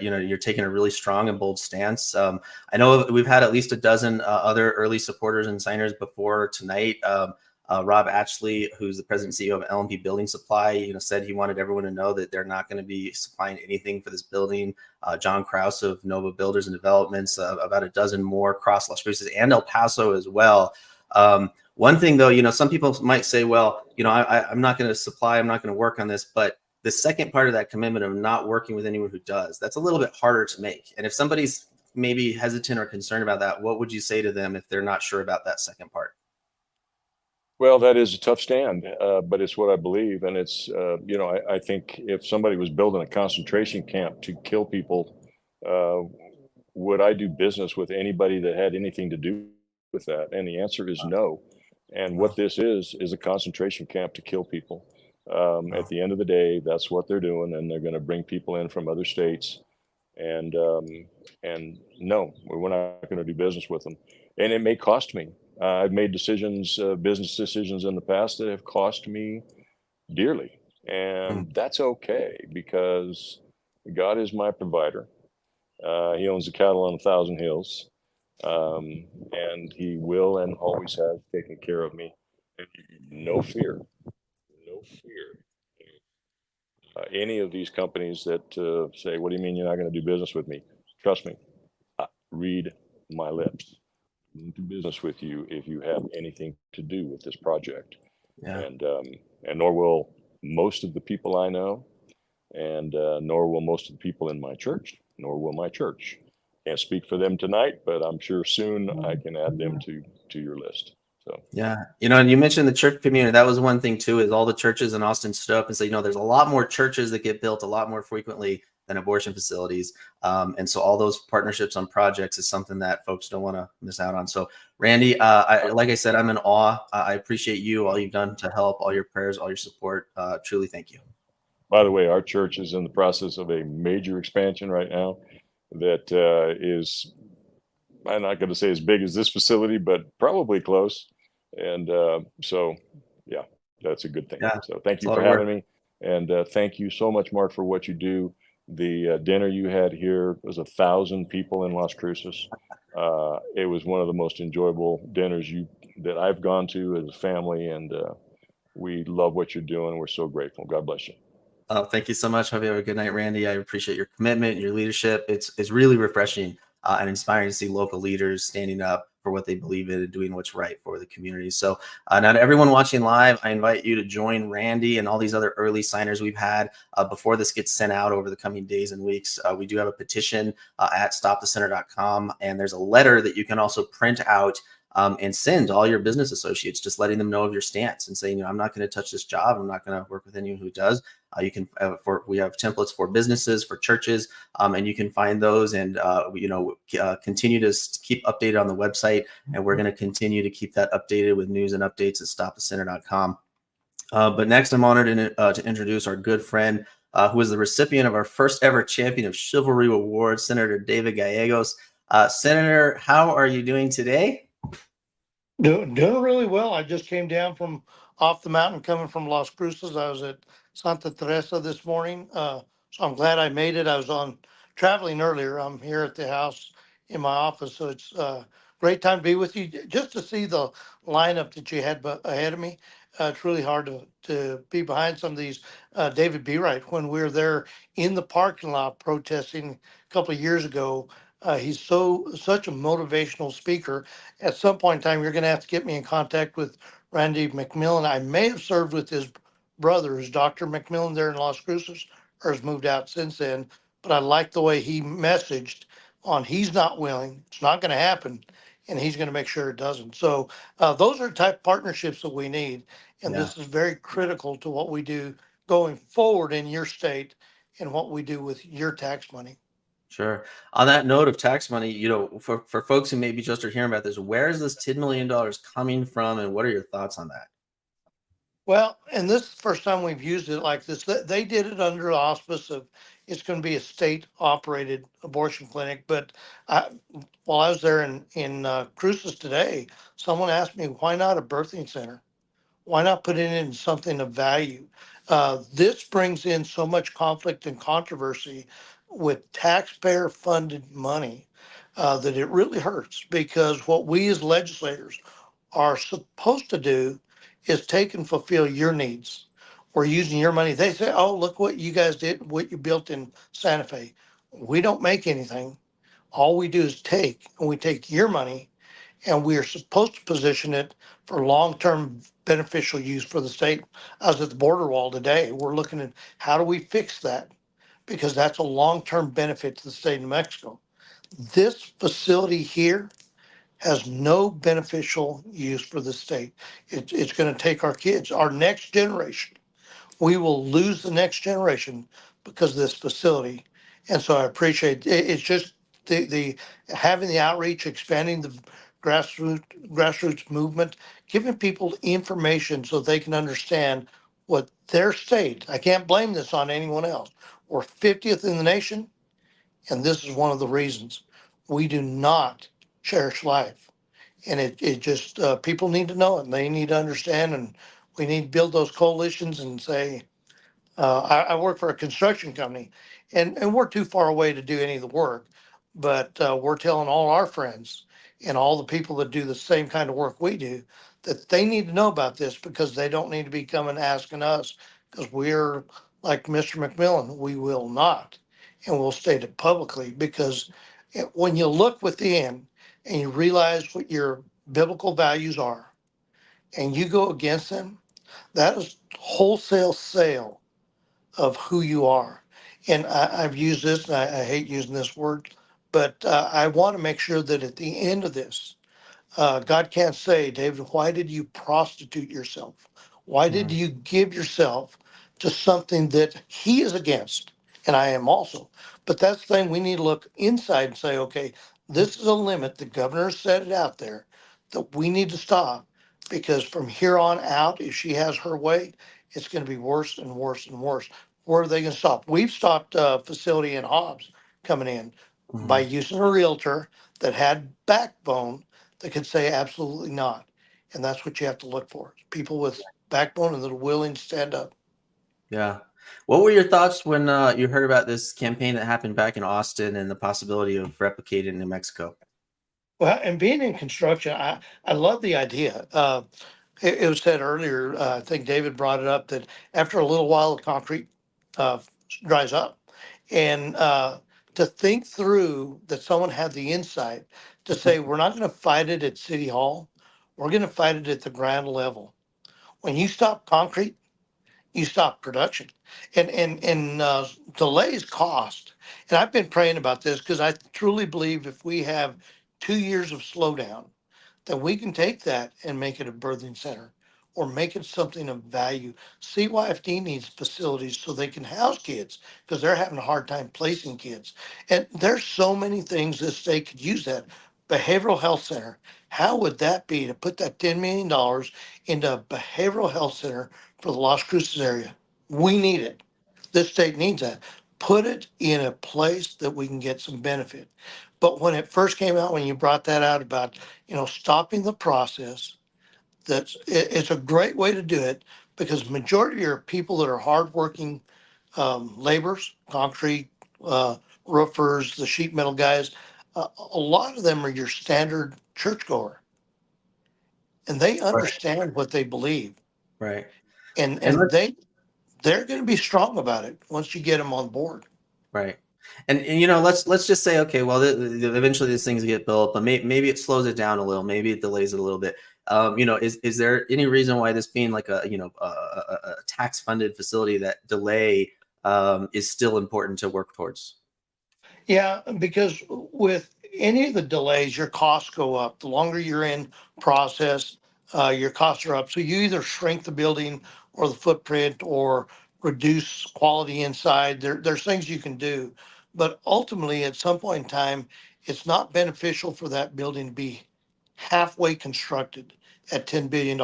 you know, you're taking a really strong and bold stance. I know we've had at least a dozen other early supporters and signers before tonight. Rob Ashley, who's the president and CEO of L&P Building Supply, you know, said he wanted everyone to know that they're not going to be supplying anything for this building. John Krause of Nova Builders and Developments, about a dozen more across Las Cruces and El Paso as well. One thing though, some people might say, well, I'm not going to supply, I'm not going to work on this, but the second part of that commitment of not working with anyone who does, that's a little bit harder to make. And if somebody's maybe hesitant or concerned about that, what would you say to them if they're not sure about that second part? Well, that is a tough stand, but it's what I believe. And it's, I think if somebody was building a concentration camp to kill people, uh, would I do business with anybody that had anything to do with that? And the answer is no. And what this is a concentration camp to kill people. At the end of the day, that's what they're doing, and they're going to bring people in from other states. And no, we're not going to do business with them. And it may cost me. I've made decisions, business decisions in the past that have cost me dearly, and that's okay because God is my provider. He owns the cattle on 1,000 hills, and He will and always has taken care of me. And no fear, no fear. Any of these companies that say, "What do you mean you're not going to do business with me?" Trust me, read my lips. Do business with you if you have anything to do with this project. Yeah. And nor will most of the people I know, and nor will most of the people in my church, nor will my church. Can't speak for them tonight, but I'm sure soon I can add them to your list. So yeah, and you mentioned the church community. That was one thing too, is all the churches in Austin stood up and said, there's a lot more churches that get built a lot more frequently than abortion facilities. And so all those partnerships on projects is something that folks don't want to miss out on. So Randy, like I said, I'm in awe. I appreciate you, all you've done to help, all your prayers, all your support. Truly, thank you. by the way, our church is in the process of a major expansion right now that is, I'm not going to say as big as this facility, but probably close. And so, yeah, that's a good thing. Yeah, So thank you a lot for of work. having me. And thank you so much, Mark, for what you do. The dinner you had here was 1,000 people in Las Cruces. It was one of the most enjoyable dinners that I've gone to as a family, and we love what you're doing. We're so grateful. God bless you. Oh, thank you so much. Hope you have a good night, Randy. I appreciate your commitment, your leadership. It's really refreshing and inspiring to see local leaders standing up for what they believe in and doing what's right for the community. So now to everyone watching live, I invite you to join Randy and all these other early signers we've had before this gets sent out over the coming days and weeks. We do have a petition at stopthecenter.com, and there's a letter that you can also print out and send all your business associates, just letting them know of your stance and saying, I'm not going to touch this job. I'm not going to work with anyone who does. You can, we have templates for businesses, for churches, and you can find those and, continue to keep updated on the website. And we're going to continue to keep that updated with news and updates at stopthecenter.com. But next, I'm honored to introduce our good friend, who is the recipient of our first ever Champion of Chivalry Award, Senator David Gallegos. Senator, how are you doing today? Doing really well. I just came down from off the mountain coming from Las Cruces. I was at Santa Teresa this morning. So I'm glad I made it. I was on traveling earlier. I'm here at the house in my office. So it's a great time to be with you. Just to see the lineup that you had ahead of me. It's really hard to be behind some of these. David Bereit, when we were there in the parking lot protesting a couple of years ago, he's such a motivational speaker. At some point in time, you're going to have to get me in contact with Randy McMillian. I may have served with his brother, is Dr. McMillian, there in Las Cruces, or has moved out since then. But I like the way he messaged on he's not willing, it's not going to happen, and he's going to make sure it doesn't. So those are type partnerships that we need. And this is very critical to what we do going forward in your state and what we do with your tax money. Sure. On that note of tax money, for folks who maybe just are hearing about this, where is this $10 million coming from, and what are your thoughts on that? Well, and this is the first time we've used it like this. They did it under the auspice of it's going to be a state-operated abortion clinic. But while I was there in Cruces today, someone asked me, why not a birthing center? Why not put it in something of value? This brings in so much conflict and controversy with taxpayer-funded money that it really hurts, because what we as legislators are supposed to do is take and fulfill your needs. We're using your money. They say, oh, look what you guys did, what you built in Santa Fe. We don't make anything. All we do is take, and we take your money and we are supposed to position it for long-term beneficial use for the state. I was at the border wall today. We're looking at how do we fix that? Because that's a long-term benefit to the state of New Mexico. This facility here has no beneficial use for the state. It's going to take our kids, our next generation. We will lose the next generation because of this facility. And so I appreciate it's just the having the outreach, expanding the grassroots movement, giving people information so they can understand what their state. I can't blame this on anyone else. We're 50th in the nation, and this is one of the reasons we do not cherish life. And it just people need to know it, and they need to understand, and we need to build those coalitions and say, I work for a construction company, and we're too far away to do any of the work, but we're telling all our friends and all the people that do the same kind of work we do that they need to know about this because they don't need to be coming asking us because we're like Mr. McMillian, we will not. And we'll state it publicly because when you look within and you realize what your biblical values are and you go against them, that is wholesale sale of who you are. And I've used this, and I hate using this word, but I want to make sure that at the end of this, God can't say, David, why did you prostitute yourself? Why did you give yourself to something that he is against? And I am also. But that's the thing, we need to look inside and say, okay, this is a limit. The governor set it out there that we need to stop because from here on out, if she has her way, it's going to be worse and worse and worse. Where are they going to stop? We've stopped a facility in Hobbs coming in by using a realtor that had backbone that could say absolutely not. And that's what you have to look for. People with backbone and that are willing to stand up. Yeah. What were your thoughts when you heard about this campaign that happened back in Austin and the possibility of replicating in New Mexico? Well, and being in construction, I love the idea. It was said earlier, I think David brought it up, that after a little while, the concrete uh, dries up. And to think through that someone had the insight to say, we're not going to fight it at City Hall. We're going to fight it at the ground level. When you stop concrete, you stop production and delays cost. And I've been praying about this because I truly believe if we have 2 years of slowdown, that we can take that and make it a birthing center or make it something of value. CYFD needs facilities so they can house kids because they're having a hard time placing kids. And there's so many things this state could use that. Behavioral health center. How would that be to put that $10 million into a behavioral health center for the Las Cruces area? We need it. This state needs that. Put it in a place that we can get some benefit. But when it first came out, when you brought that out about, stopping the process, it's a great way to do it because majority are people that are hardworking laborers, concrete roofers, the sheet metal guys. A lot of them are your standard churchgoer, and they understand what they believe, Right. and And they're going to be strong about it once you get them on board. right. And let's just say, okay, well, eventually these things get built, but maybe it slows it down a little, maybe it delays it a little bit. Is there any reason why this being like a tax funded facility, that delay is still important to work towards? Yeah, because with any of the delays, your costs go up. The longer you're in process, your costs are up. So you either shrink the building or the footprint or reduce quality inside. There's things you can do. But ultimately, at some point in time, it's not beneficial for that building to be halfway constructed at $10 billion.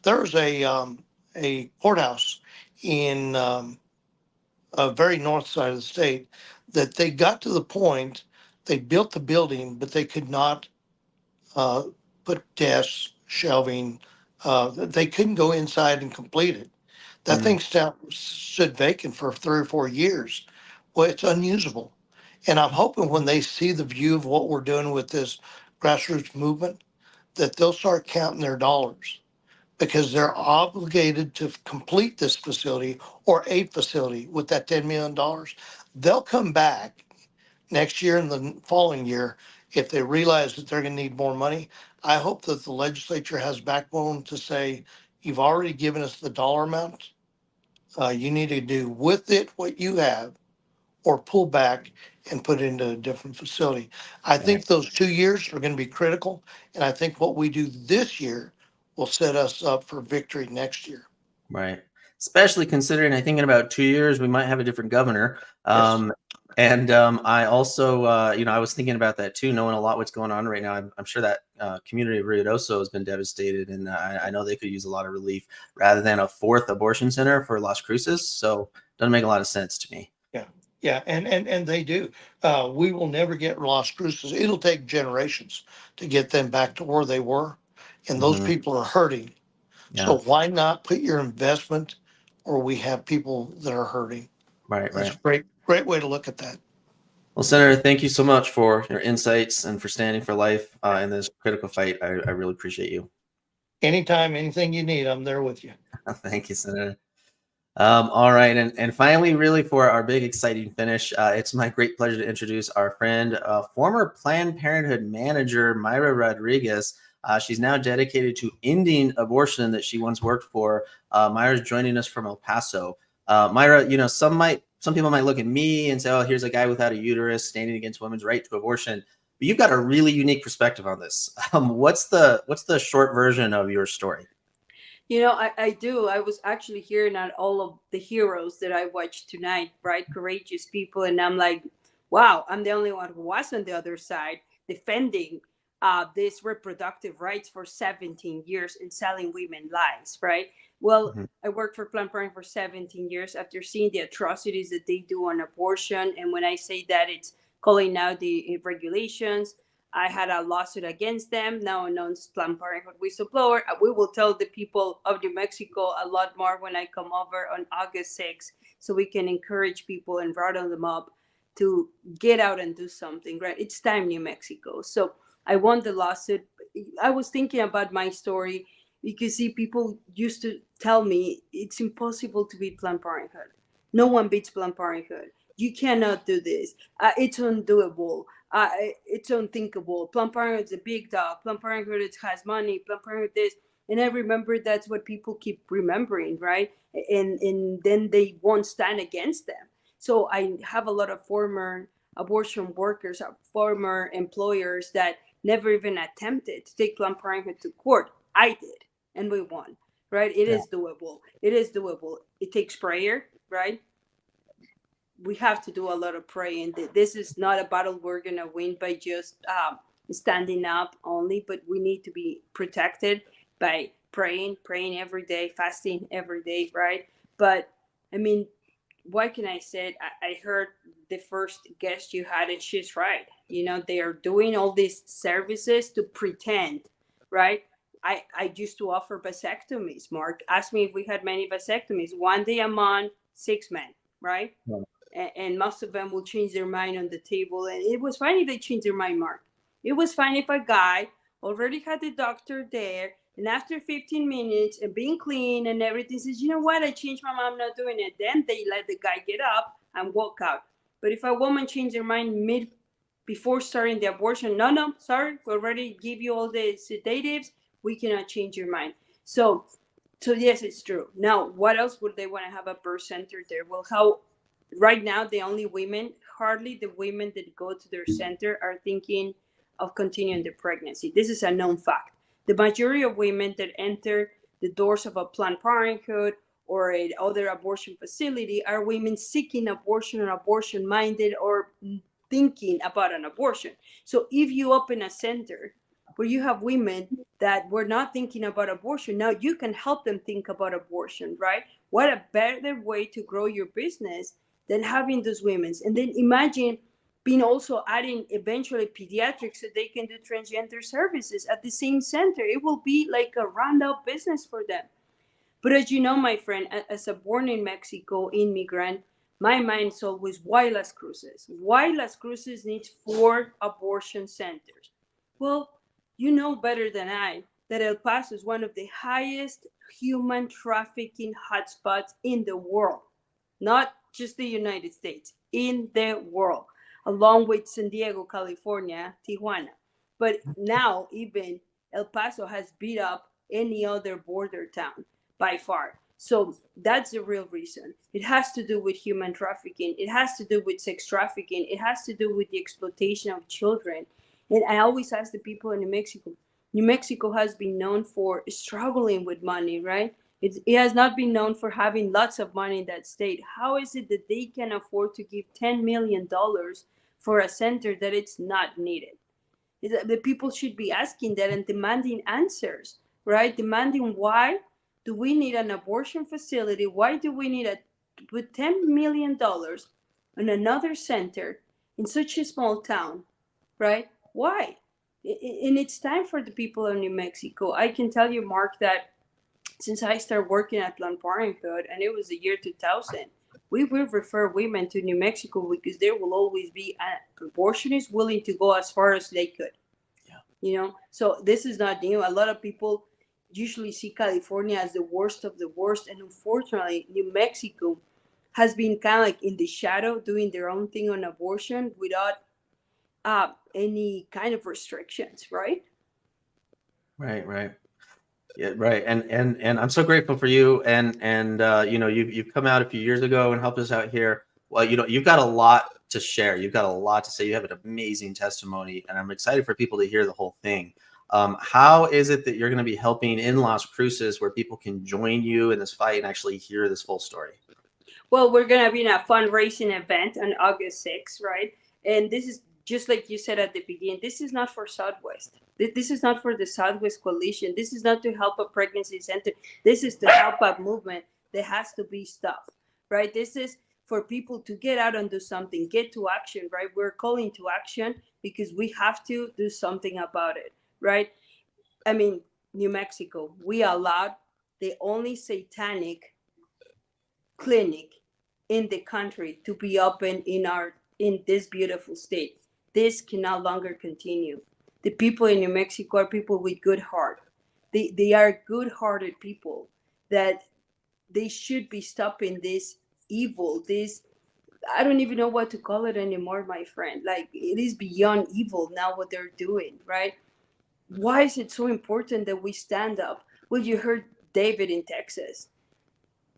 There's a courthouse in a very north side of the state that they got to the point they built the building, but they could not uh, put desks, shelving. They couldn't go inside and complete it. That thing stood vacant for 3 or 4 years. Well, it's unusable. And I'm hoping when they see the view of what we're doing with this grassroots movement, that they'll start counting their dollars because they're obligated to complete this facility or a facility with that $10 million. They'll come back next year and the following year if they realize that they're going to need more money. I hope that the legislature has backbone to say, you've already given us the dollar amount. You need to do with it what you have or pull back and put it into a different facility. I Right. think those 2 years are going to be critical. And I think what we do this year will set us up for victory next year. Right. Especially considering, I think in about 2 years, we might have a different governor. Yes. I also, I was thinking about that too, knowing a lot what's going on right now. I'm sure that community of Ruidoso has been devastated, and I know they could use a lot of relief rather than a fourth abortion center for Las Cruces. So doesn't make a lot of sense to me. Yeah, and they do. We will never get Las Cruces. It'll take generations to get them back to where they were. And those Mhm. people are hurting. Yeah. So why not put your investment where we have people that are hurting? Right. That's Right. a great way to look at that. Well, Senator, thank you so much for your insights and for standing for life in this critical fight. I really appreciate you. Anytime, anything you need, I'm there with you. Thank you, Senator. All right. And finally, really for our big exciting finish, it's my great pleasure to introduce our friend, former Planned Parenthood manager, Mayra Rodriguez. She's now dedicated to ending abortion that she once worked for. Mayra's joining us from El Paso. Mayra, some people might look at me and say, oh, here's a guy without a uterus standing against women's right to abortion. But you've got a really unique perspective on this. What's the short version of your story? I do. I was actually hearing on all of the heroes that I watched tonight, right? Courageous people. And I'm like, wow, I'm the only one who was on the other side defending this reproductive rights for 17 years and selling women lies, right? Well, Mhm. I worked for Planned Parenthood for 17 years after seeing the atrocities that they do on abortion. And when I say that, it's calling out the regulations. I had a lawsuit against them, now known as Planned Parenthood whistleblower. We will tell the people of New Mexico a lot more when I come over on August 6th, so we can encourage people and rattle them up to get out and do something, right? It's time, New Mexico. So I won the lawsuit. I was thinking about my story because, see, people used to tell me it's impossible to beat Planned Parenthood. No one beats Planned Parenthood. You cannot do this. It's undoable. It's unthinkable. Planned Parenthood's a big dog. Planned Parenthood has money. Planned Parenthood this. And I remember that's what people keep remembering, right? And then they won't stand against them. So I have a lot of former abortion workers, former employers that never even attempted to take Planned Parenthood to court. I did, and we won, right? It is doable. It is doable. It takes prayer, right? We have to do a lot of praying. This is not a battle we're going to win by just standing up only, but we need to be protected by praying every day, fasting every day, right? But I mean, what can I say? I heard the first guest you had, and she's right. They are doing all these services to pretend, right? I used to offer vasectomies. Mark asked me if we had many vasectomies. One day a month, 6 men, right? Yeah. And most of them will change their mind on the table. And it was fine if they changed their mind, Mark. It was fine if a guy already had the doctor there, and after 15 minutes and being clean and everything says, you know what, I changed my mind, I'm not doing it. Then they let the guy get up and walk out. But if a woman changed her mind before starting the abortion, no, sorry, we already give you all the sedatives, we cannot change your mind. So yes, it's true. Now, what else would they want to have a birth center there? Well, right now, hardly the women that go to their center are thinking of continuing the pregnancy. This is a known fact. The majority of women that enter the doors of a Planned Parenthood or other abortion facility are women seeking abortion or abortion-minded or thinking about an abortion. So if you open a center where you have women that were not thinking about abortion, now you can help them think about abortion, right? What a better way to grow your business than having those women. And then imagine being also adding eventually pediatrics so they can do transgender services at the same center. It will be like a round-up business for them. But as you know, my friend, as a born in Mexico immigrant, my mind is always, why Las Cruces? Why Las Cruces needs 4 abortion centers? Well, you know better than I that El Paso is one of the highest human trafficking hotspots in the world. Not just the United States, in the world, along with San Diego, California, Tijuana. But now even El Paso has beat up any other border town by far. So that's the real reason. It has to do with human trafficking. It has to do with sex trafficking. It has to do with the exploitation of children. And I always ask the people in New Mexico, New Mexico has been known for struggling with money, right? It has not been known for having lots of money in that state. How is it that they can afford to give $10 million for a center that it's not needed? The people should be asking that and demanding answers, right? Demanding, why do we need an abortion facility? Why do we need to put $10 million on another center in such a small town, right? Why? And it's time for the people of New Mexico. I can tell you, Mark, that since I started working at Planned Parenthood, and it was the year 2000, we will refer women to New Mexico because there will always be an abortionist willing to go as far as they could. Yeah. You know, so this is not new. A lot of people usually see California as the worst of the worst, and unfortunately, New Mexico has been kind of like in the shadow, doing their own thing on abortion without any kind of restrictions, right? Right. Yeah, right. And I'm so grateful for you. And you know, you've come out a few years ago and helped us out here. Well, you know, you've got a lot to share. You've got a lot to say. You have an amazing testimony, and I'm excited for people to hear the whole thing. How is it that you're going to be helping in Las Cruces, where people can join you in this fight and actually hear this full story? Well, we're going to be in a fundraising event on August 6th, right? And this is just like you said at the beginning, this is not for Southwest. This is not for the Southwest Coalition. This is not to help a pregnancy center. This is to help a movement that has to be stopped, right? This is for people to get out and do something, get to action, right? We're calling to action because we have to do something about it, right? I mean, New Mexico, we allowed the only satanic clinic in the country to be open in this beautiful state. This can no longer continue. The people in New Mexico are people with good heart. They are good-hearted people that they should be stopping this evil, this, I don't even know what to call it anymore, my friend. Like, it is beyond evil now what they're doing, right? Why is it so important that we stand up? Well, you heard David in Texas.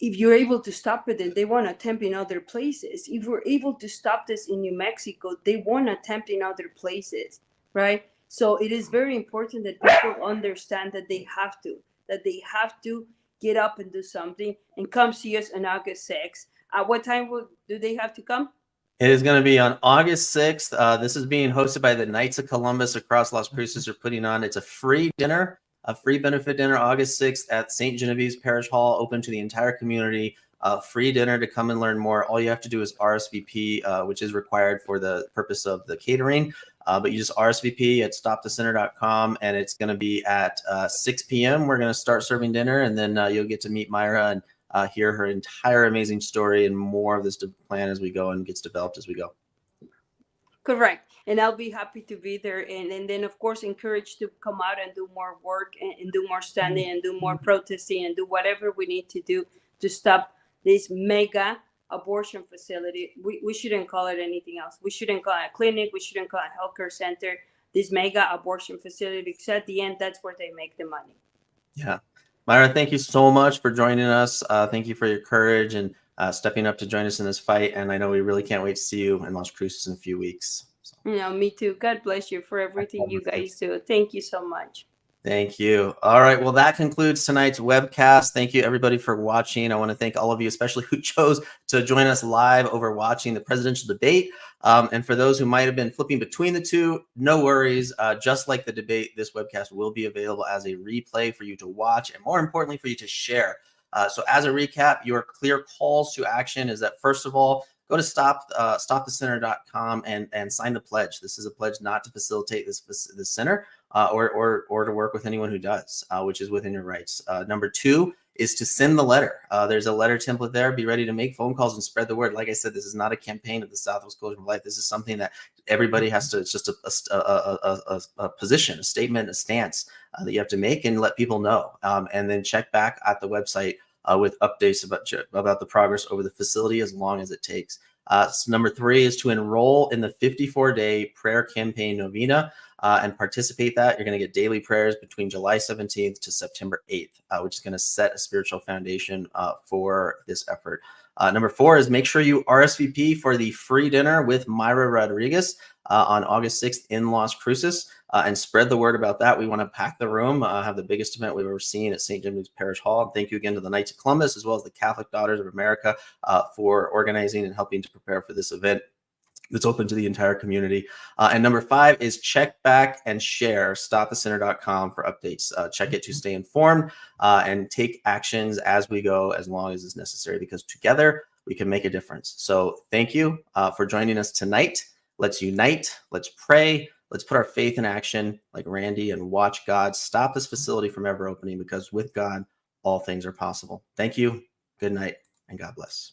If you're able to stop it, then they want to attempt in other places. If we're able to stop this in New Mexico, they want to attempt in other places, right? So it is very important that people understand that they have to get up and do something and come see us on August 6th. At what time do they have to come? It is going to be on August 6th. This is being hosted by the Knights of Columbus across Las Cruces. Are putting on. It's a free dinner, a free benefit dinner, August 6th at St. Genevieve's Parish Hall, open to the entire community. Free dinner to come and learn more. All you have to do is RSVP, which is required for the purpose of the catering. But you just RSVP at stopthecenter.com, and it's going to be at 6 p.m. We're going to start serving dinner, and then you'll get to meet Mayra and hear her entire amazing story and more of this plan as we go and gets developed as we go. Correct. And I'll be happy to be there. And then, of course, encouraged to come out and do more work and do more standing and do more protesting and do whatever we need to do to stop this mega abortion facility. We shouldn't call it anything else. We shouldn't call it a clinic. We shouldn't call it a healthcare center. This mega abortion facility, because at the end, that's where they make the money. Yeah. Mayra, thank you so much for joining us. Thank you for your courage and stepping up to join us in this fight. And I know we really can't wait to see you in Las Cruces in a few weeks. So. You know, me too. God bless you for everything you guys do. Thank you so much. Thank you. All right. Well, that concludes tonight's webcast. Thank you, everybody, for watching. I want to thank all of you, especially who chose to join us live over watching the presidential debate. And for those who might have been flipping between the two, no worries. Just like the debate, this webcast will be available as a replay for you to watch and, more importantly, for you to share. So as a recap, your clear calls to action is that, first of all, go to stopthecenter.com and sign the pledge. This is a pledge not to facilitate this center or to work with anyone who does, which is within your rights. Number two is to send the letter. There's a letter template there. Be ready to make phone calls and spread the word. Like I said, this is not a campaign of the Southwest Coalition for Life. This is something that everybody has to, it's just a position, a statement, a stance that you have to make and let people know. And then check back at the website with updates about the progress over the facility as long as it takes. Number 3 is to enroll in the 54-day prayer campaign Novena and participate that. You're going to get daily prayers between July 17th to September 8th, which is going to set a spiritual foundation for this effort. Number 4 is make sure you RSVP for the free dinner with Mayra Rodriguez on August 6th in Las Cruces, and spread the word about that. We want to pack the room, have the biggest event we've ever seen at St. Jim's Parish Hall. And thank you again to the Knights of Columbus, as well as the Catholic Daughters of America for organizing and helping to prepare for this event that's open to the entire community. And number 5 is check back and share stopthecenter.com for updates. Check it to stay informed and take actions as we go, as long as is necessary, because together we can make a difference. So thank you for joining us tonight. Let's unite. Let's pray. Let's put our faith in action like Randy and watch God stop this facility from ever opening, because with God, all things are possible. Thank you. Good night and God bless.